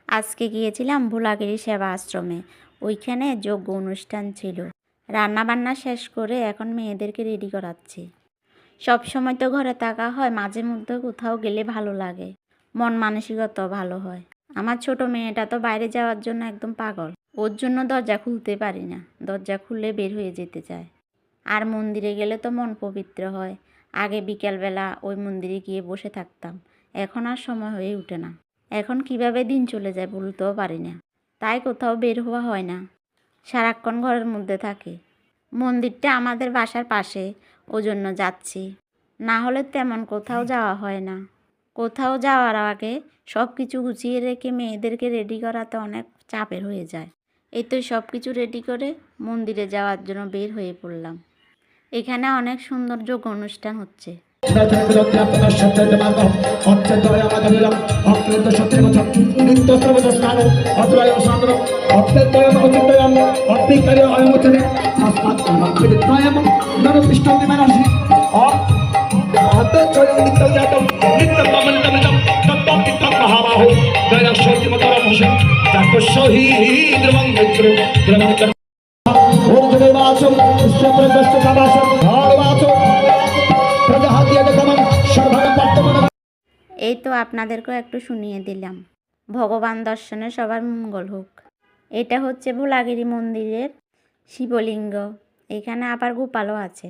আজকে গিয়েছিলাম ভোলাগিরি সেবা আশ্রমে। ওইখানে যজ্ঞ অনুষ্ঠান ছিল। রান্না বান্না শেষ করে এখন মেয়েদেরকে রেডি করাচ্ছি। সব সময় তো ঘরে থাকা হয়, মাঝে মধ্যে কোথাও গেলে ভালো লাগে, মন মানসিকতা ভালো হয়। আমার ছোট মেয়েটা তো বাইরে যাওয়ার জন্য একদম পাগল। ওর জন্য দরজা খুলতে পারি না, দরজা খুললে বের হয়ে যেতে চায়। আর মন্দিরে গেলে তো মন পবিত্র হয়। আগে বিকেলবেলা ওই মন্দিরে গিয়ে বসে থাকতাম, এখন আর সময় হয়ে ওঠে না। এখন কিভাবে দিন চলে যায় বলতেও পারি না, তাই কোথাও বের হওয়া হয় না, সারাক্ষণ ঘরের মধ্যে থাকে। মন্দিরটা আমাদের বাসার পাশে, ওজন্য যাচ্ছি, না হলে তেমন কোথাও যাওয়া হয় না। কোথাও যাওয়ার আগে সব কিছু গুছিয়ে রেখে মেয়েদেরকে রেডি করাতে অনেক চাপের হয়ে যায়। এই তো সব কিছু রেডি করে মন্দিরে যাওয়ার জন্য বের হয়ে পড়লাম। এখানে অনেক সুন্দর যোগ অনুষ্ঠান হচ্ছে। এই তো আপনাদেরকেও একটু শুনিয়ে দিলাম। ভগবান দর্শনে সবার মঙ্গল হোক। এটা হচ্ছে ভোলাগিরি মন্দিরের শিবলিঙ্গ। এখানে আবার গোপালও আছে।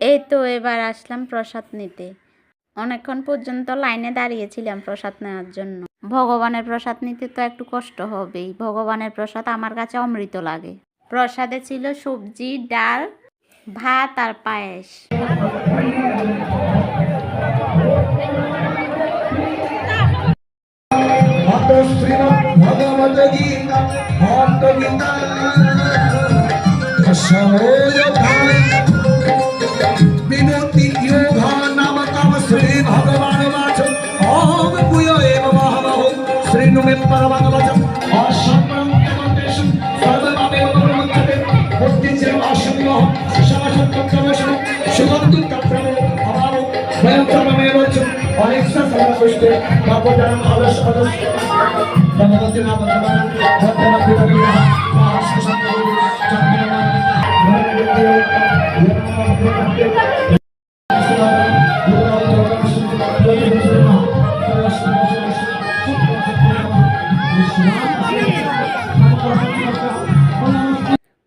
এই তো এবার আসলাম প্রসাদ নিতে। অনেকক্ষণ পর্যন্ত লাইনে দাঁড়িয়েছিলাম প্রসাদ নেওয়ার জন্য। ভগবানের প্রসাদ নিতে তো একটু কষ্ট হবেই। ভগবানের প্রসাদ আমার কাছে অমৃত লাগে। প্রসাদে ছিল সবজি, ডাল, ভাত আর পায়েস।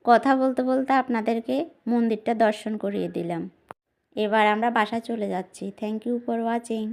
কথা বলতে বলতে আপনাদেরকে মন্দিরটা দর্শন করিয়ে দিলাম। এবার আমরা বাসায় চলে যাচ্ছি। Thank you for watching.